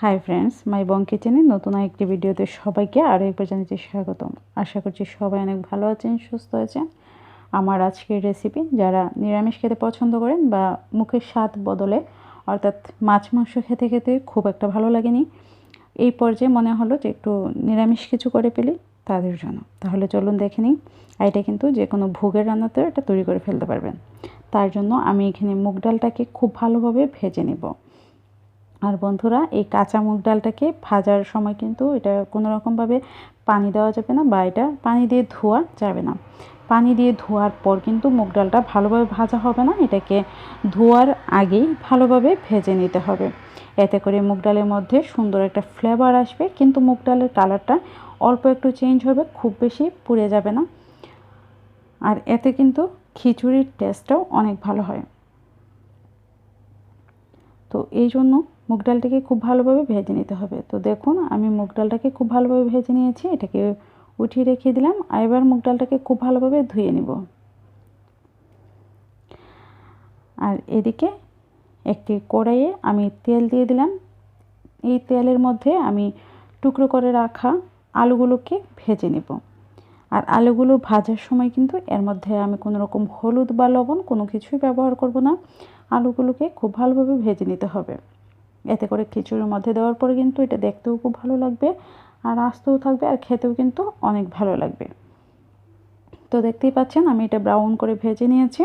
Hi friends, মাই বং কিচেনে নতুন একটি ভিডিওতে সবাইকে আরও একবার জানাচ্ছি স্বাগতম। আশা করছি সবাই অনেক ভালো আছেন, সুস্থ আছেন। আমার আজকের রেসিপি যারা নিরামিষ খেতে পছন্দ করেন বা মুখের স্বাদ বদলে অর্থাৎ মাছ মাংস খেতে খেতে খুব একটা ভালো লাগেনি, এই পর্যায়ে মনে হলো যে একটু নিরামিষ কিছু করে ফেলি তাদের জন্য। তাহলে চলুন দেখে নিই। আর এটা কিন্তু যে কোনো ভোগের রান্নাতেও এটা তৈরি করে ফেলতে পারবেন। তার জন্য আমি এখানে মুগ ডালটাকে খুব ভালোভাবে ভেজে নেব। আর বন্ধুরা, এই কাঁচা মুগ ডালটাকে ভাজার সময় কিন্তু এটা কোনো রকমভাবে পানি দেওয়া যাবে না বা এটা পানি দিয়ে ধোয়া যাবে না। পানি দিয়ে ধোয়ার পর কিন্তু মুগ ডালটা ভালোভাবে ভাজা হবে না, এটাকে ধোয়ার আগেই ভালোভাবে ভেজে নিতে হবে। এতে করে মুগ ডালের মধ্যে সুন্দর একটা ফ্লেভার আসবে, কিন্তু মুগ ডালের কালারটা অল্প একটু চেঞ্জ হবে, খুব বেশি পুড়ে যাবে না। আর এতে কিন্তু খিচুড়ির টেস্টটাও অনেক ভালো হয়। তো এই জন্য মুগ ডালটাকে খুব ভালোভাবে ভেজে নিতে হবে। তো দেখুন, আমি মুগ ডালটাকে খুব ভালোভাবে ভেজে নিয়েছি, এটাকে উঠিয়ে রেখে দিলাম। আর এবার মুগ ডালটাকে খুব ভালোভাবে ধুয়ে নিব। আর এদিকে একটি কড়াইয়ে আমি তেল দিয়ে দিলাম। এই তেলের মধ্যে আমি টুকরো করে রাখা আলুগুলোকে ভেজে নেব। আর আলুগুলো ভাজার সময় কিন্তু এর মধ্যে আমি কোনো রকম হলুদ বা লবণ কোনো কিছুই ব্যবহার করব না। আলুগুলোকে খুব ভালোভাবে ভেজে নিতে হবে। এতে করে খিচুড়ির মধ্যে দেওয়ার পরে কিন্তু এটা দেখতেও খুব ভালো লাগবে, আর আস্তেও থাকবে, আর খেতেও কিন্তু অনেক ভালো লাগবে। তো দেখতেই পাচ্ছেন আমি এটা ব্রাউন করে ভেজে নিয়েছি।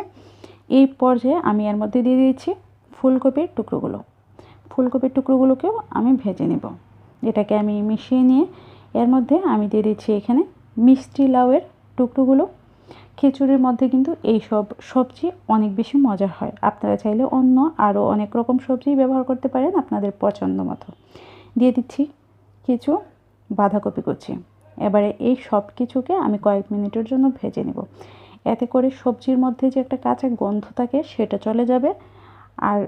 এই পর্যায়ে আমি এর মধ্যে দিয়ে দিয়েছি ফুলকপির টুকরোগুলো। ফুলকপির টুকরোগুলোকেও আমি ভেজে নেব। এটাকে আমি মিশিয়ে নিয়ে এর মধ্যে আমি দিয়ে দিচ্ছি এখানে মিষ্টি লাউয়ের টুকরোগুলো। খিচুড়ির মধ্যে কিন্তু এই সব সবজি অনেক বেশি মজার হয়। আপনারা চাইলে অন্য আরও অনেক রকম সবজি ব্যবহার করতে পারেন আপনাদের পছন্দ মতো। দিয়ে দিচ্ছি কিছু বাঁধাকপি কুচি। এবারে এই সব কিছুকে আমি কয়েক মিনিটের জন্য ভেজে নেব। এতে করে সবজির মধ্যে যে একটা কাঁচা গন্ধ থাকে সেটা চলে যাবে, আর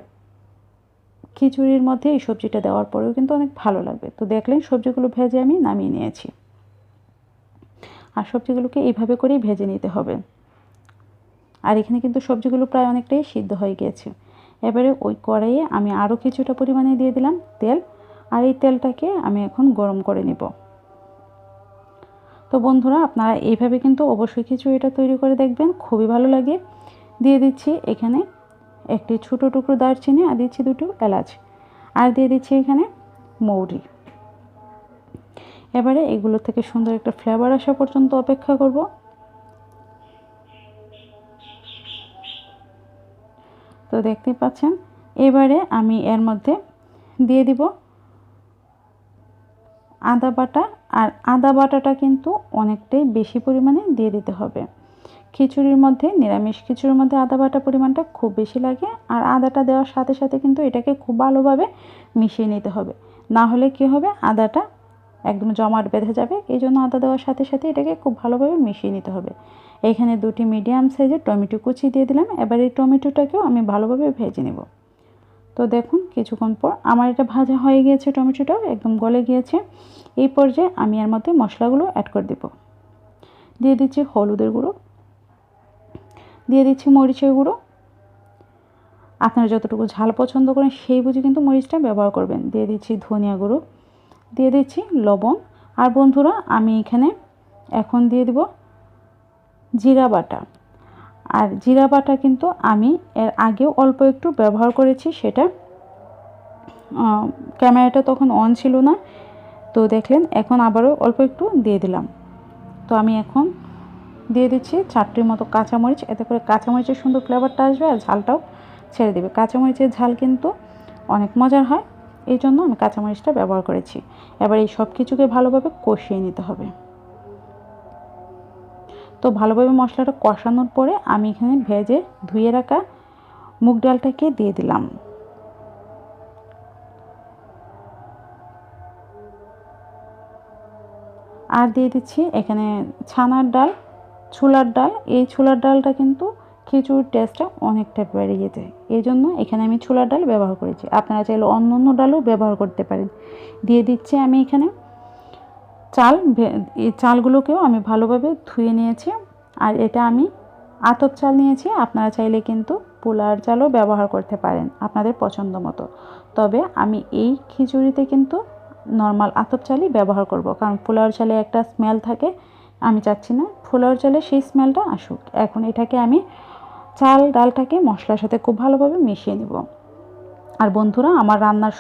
খিচুড়ির মধ্যে এই সবজিটা দেওয়ার পরেও কিন্তু অনেক ভালো লাগবে। তো দেখলেন সবজিগুলো ভেজে আমি নামিয়ে নিয়েছি। আর সবজিগুলোকে এইভাবে করেই ভেজে নিতে হবে। আর এখানে কিন্তু সবজিগুলো প্রায় অনেকটাই সিদ্ধ হয়ে গিয়েছে। এবারে ওই কড়াইয়ে আমি আরও কিছুটা পরিমাণে দিয়ে দিলাম তেল। আর এই তেলটাকে আমি এখন গরম করে নিব। তো বন্ধুরা, আপনারা এইভাবে কিন্তু অবশ্যই খিচুড়িটা তৈরি করে দেখবেন, খুবই ভালো লাগে। দিয়ে দিচ্ছি এখানে একটি ছোটো টুকরো দারচিনি, আর দিচ্ছি দুটো এলাচ, আর দিয়ে দিচ্ছি এখানে মৌরি। এবারে এগুলো থেকে সুন্দর একটা ফ্লেভার আসা পর্যন্ত অপেক্ষা করব। তো দেখতেই পাচ্ছেন, এবারে আমি এর মধ্যে দিয়ে দিব আদা বাটা। আর আদা বাটাটা কিন্তু অনেকটাই বেশি পরিমাণে দিয়ে দিতে হবে। খিচুড়ির মধ্যে, নিরামিষ খিচুড়ির মধ্যে আদা বাটা পরিমাণটা খুব বেশি লাগে। আর আদাটা দেওয়ার সাথে সাথে কিন্তু এটাকে খুব ভালোভাবে মিশিয়ে নিতে হবে, না হলে কী হবে, আদাটা একদম জমাট বেঁধে যাবে। এই জন্য আদা দেওয়ার সাথে সাথে এটাকে খুব ভালোভাবে মিশিয়ে নিতে হবে। এখানে দুটি মিডিয়াম সাইজের টমেটো কুচি দিয়ে দিলাম। এবার এই টমেটোটাকেও আমি ভালোভাবে ভেজে নেব। তো দেখুন, কিছুক্ষণ পর আমার এটা ভাজা হয়ে গিয়েছে, টমেটোটাও একদম গলে গিয়েছে। এই পর্যায়ে আমি এর মধ্যে মশলাগুলো অ্যাড করে দেব। দিয়ে দিচ্ছি হলুদের গুঁড়ো, দিয়ে দিচ্ছি মরিচের গুঁড়ো। আপনারা যতটুকু ঝাল পছন্দ করেন সেই বুঝে কিন্তু মরিচটা ব্যবহার করবেন। দিয়ে দিচ্ছি ধনিয়া গুঁড়ো, দিয়ে দিচ্ছি লবণ। আর বন্ধুরা, আমি এখানে এখন দিয়ে দেব জিরা বাটা। আর জিরা বাটা কিন্তু আমি এর আগেও অল্প একটু ব্যবহার করেছি, সেটা ক্যামেরাটা তখন অন ছিল না। তো দেখলেন, এখন আবারও অল্প একটু দিয়ে দিলাম। তো আমি এখন দিয়ে দিচ্ছি 4টির মতো কাঁচামরিচ। এতে করে কাঁচামরিচের সুন্দর ফ্লেভারটা আসবে, আর ঝালটাও ছেড়ে দেবে। কাঁচামরিচের ঝাল কিন্তু অনেক মজার হয়, এই জন্য আমি কাঁচামরিচটা ব্যবহার করেছি। এবার এই সব কিছুকে ভালোভাবে কষিয়ে নিতে হবে। তো ভালোভাবে মশলাটা কষানোর পরে আমি এখানে ভেজে ধুয়ে রাখা মুগ ডালটাকে দিয়ে দিলাম। আর দিয়ে দিচ্ছি এখানে ছানার ডাল, ছোলার ডাল। এই ছোলার ডালটা কিন্তু খিচুড়ির টেস্টটা অনেকটা বেড়িয়ে যায়, এই জন্য এখানে আমি ছোলার ডাল ব্যবহার করেছি। আপনারা চাইলে অন্য অন্য ডালও ব্যবহার করতে পারেন। দিয়ে দিচ্ছি আমি এখানে চাল। এই চালগুলোকেও আমি ভালোভাবে ধুয়ে নিয়েছি। আর এটা আমি আতপ চাল নিয়েছি, আপনারা চাইলে কিন্তু পোলার চালও ব্যবহার করতে পারেন আপনাদের পছন্দ মতো। তবে আমি এই খিচুড়িতে কিন্তু নর্মাল আতপ চালই ব্যবহার করব, কারণ পোলাওর চালে একটা স্মেল থাকে, আমি চাচ্ছি না পোলাওর চালে সেই স্মেলটা আসুক। এখন এটাকে আমি ডালটাকে মশলার সাথে খুব ভালোভাবে মিশিয়ে নিব। আর বন্ধুরা, আমার রান্নার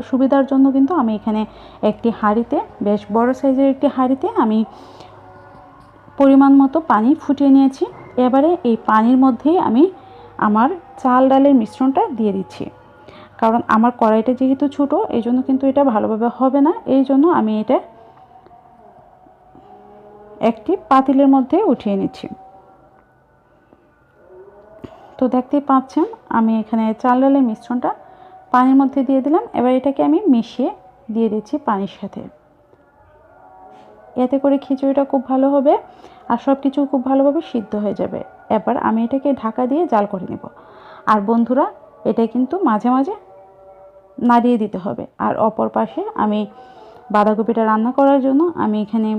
সুবিধার জন্য কিন্তু আমি এখানে একটি হাঁড়িতে, বেশ বড় সাইজের একটি হাঁড়িতে আমি পরিমাণ মতো পানি ফুটিয়ে নিয়েছি। এবারে এই পানির মধ্যেই আমি আমার চাল ডালের মিশ্রণটা দিয়ে দিচ্ছি, কারণ আমার কড়াইটা যেহেতু ছোটো, এই জন্য কিন্তু এটা ভালোভাবে হবে না। এই জন্য আমি এটা একটি পাতিলের মধ্যে উঠিয়ে নিচ্ছি। তো দেখতেই পাচ্ছেন আমি এখানে চাল ডালের মিশ্রণটা পানির মধ্যে দিয়ে দিলাম। এবার এটাকে আমি মিশিয়ে দিয়ে দিচ্ছি পানির সাথে। এতে করে খিচুড়িটা খুব ভালো হবে আর সব কিছু খুব ভালোভাবে সিদ্ধ হয়ে যাবে। এবার আমি এটাকে ঢাকা দিয়ে জাল করে নেব। আর বন্ধুরা, এটা কিন্তু মাঝে মাঝে নাড়িয়ে দিতে হবে। আর অপর পাশে আমি বাঁধাকপিটা রান্না করার জন্য আমি এখানে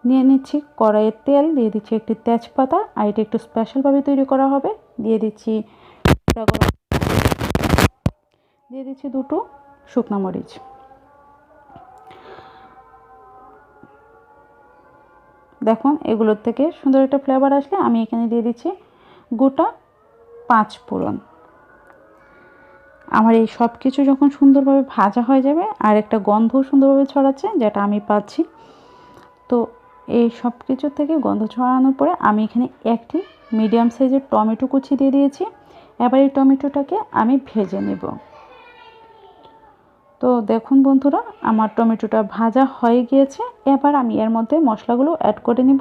নিয়ে নিচ্ছি কড়াইয়ের তেল, দিয়ে দিচ্ছি একটি তেজপাতা, আর এটা একটু স্পেশালভাবে তৈরি করা হবে। দিয়ে দিচ্ছি দুটো শুকনো মরিচ। দেখুন, এগুলোর থেকে সুন্দর একটা ফ্লেভার আসলে আমি এখানে দিয়ে দিচ্ছি গোটা 5 ফোড়ন। আমার এই সব কিছু যখন সুন্দরভাবে ভাজা হয়ে যাবে আর একটা গন্ধও সুন্দরভাবে ছড়াচ্ছে, যেটা আমি পাচ্ছি, তো এই সব কিছুর থেকে গন্ধ ছড়ানোর পরে আমি এখানে একটি মিডিয়াম সাইজের টমেটো কুচি দিয়ে দিয়েছি। এবার এই টমেটোটাকে আমি ভেজে নেব। তো দেখুন বন্ধুরা, আমার টমেটোটা ভাজা হয়ে গিয়েছে। এবার আমি এর মধ্যে মশলাগুলো অ্যাড করে নিব।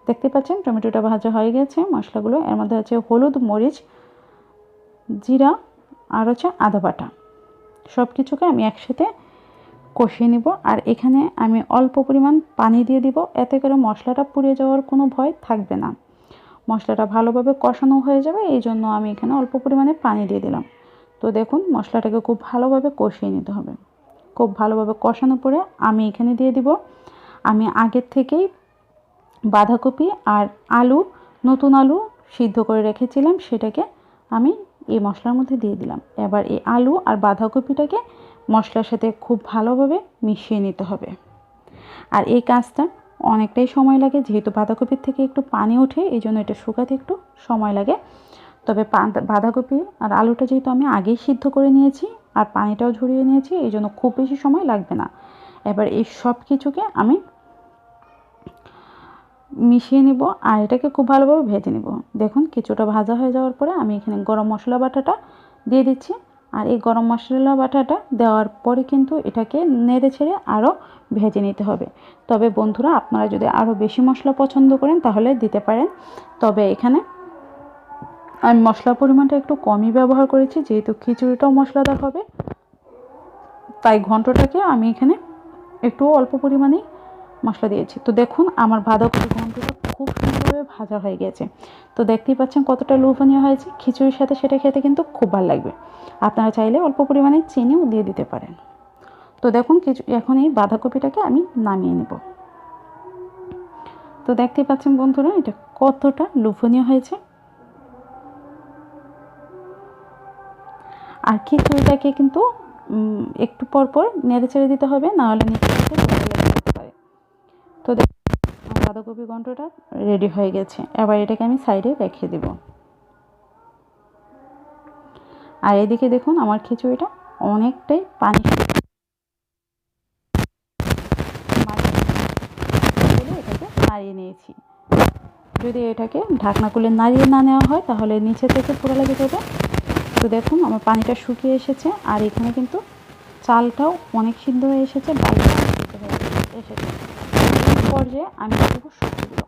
দেখতে পাচ্ছেন টমেটোটা ভাজা হয়ে গেছে। মশলাগুলো এর মধ্যে আছে হলুদ, মরিচ, জিরা আর হচ্ছে আদা বাটা। সব কিছুকে আমি একসাথে কষিয়ে নিব। আর এখানে আমি অল্প পরিমাণ পানি দিয়ে দিব, এতে করে মশলাটা পুড়ে যাওয়ার কোনো ভয় থাকবে না। মশলাটা ভালোভাবে কষানো হয়ে যাবে, এই জন্য আমি এখানে অল্প পরিমাণে পানি দিয়ে দিলাম। তো দেখুন, মশলাটাকে খুব ভালোভাবে কষিয়ে নিতে হবে। খুব ভালোভাবে কষানোর পরে আমি এখানে দিয়ে দিব আমি আগের থেকেই বাঁধাকপি আর আলু, নতুন আলু সিদ্ধ করে রেখেছিলাম, সেটাকে আমি এই মশলার মধ্যে দিয়ে দিলাম। এবার এই আলু আর বাঁধাকপিটাকে মশলার সাথে খুব ভালোভাবে মিশিয়ে নিতে হবে। আর এই কাজটা অনেকটাই সময় লাগে, যেহেতু বাঁধাকপির থেকে একটু পানি ওঠে, এই জন্য এটা শুকাতে একটু সময় লাগে। তবে বাঁধাকপি আর আলুটা যেহেতু আমি আগেই সিদ্ধ করে নিয়েছি আর পানিটাও ঝরিয়ে নিয়েছি, এই জন্য খুব বেশি সময় লাগবে না। এবার এই সব কিছুকে আমি মিশিয়ে নিব আর এটাকে খুব ভালোভাবে ভেজে নিব। দেখুন, কিছুটা ভাজা হয়ে যাওয়ার পরে আমি এখানে গরম মশলা বাটাটা দিয়ে দিচ্ছি। আর এই গরম মশলা বাটাটা দেওয়ার পরে কিন্তু এটাকে নেড়ে ছেড়ে আরও ভেজে নিতে হবে। তবে বন্ধুরা, আপনারা যদি আরও বেশি মশলা পছন্দ করেন তাহলে দিতে পারেন। তবে এখানে আমি মশলার পরিমাণটা একটু কমই ব্যবহার করেছি, যেহেতু খিচুড়িটাও মশলাদার হবে, তাই ঘন্টটাকে আমি এখানে একটু অল্প পরিমাণেই মশলা দিয়েছি। তো দেখুন, আমার বাঁধাকপি ঘন্টটা খুব সুন্দরভাবে ভাজা হয়ে গেছে। তো দেখতেই পাচ্ছেন কতটা লোভনীয় হয়েছে। খিচুড়ির সাথে সেটা খেতে কিন্তু খুব ভালো লাগবে। আপনারা চাইলে অল্প পরিমাণে চিনিও দিয়ে দিতে পারেন। তো দেখুন, এখন এই বাঁধাকপিটাকে আমি নামিয়ে নেব। তো দেখতেই পাচ্ছেন বন্ধুরা, এটা কতটা লোভনীয় হয়েছে। আর খিচুড়িটাকে কিন্তু একটু পর পর নেড়ে ছেড়ে দিতে হবে, নাহলে নিচে থেকে লেগে যেতে পারে। তো দেখুন, বাঁধাকপি ঘন্টটা রেডি হয়ে গেছে। এবার এটাকে আমি সাইডে রেখে দেব। আর এদিকে দেখুন, আমার খিচুড়িটা অনেকটাই পানি এটাকে নাড়িয়ে নিয়েছি। যদি এটাকে ঢাকনা খুলে নাড়িয়ে না নেওয়া হয় তাহলে নিচে থেকে পুরো লেগে যাবে। তো দেখুন, আমার পানিটা শুকিয়ে এসেছে আর এখানে কিন্তু চালটাও অনেক সিদ্ধ হয়ে এসেছে, ডালটাও সিদ্ধ হয়ে এসেছে। এই পর্যায়ে আমি দেবো শুকনো,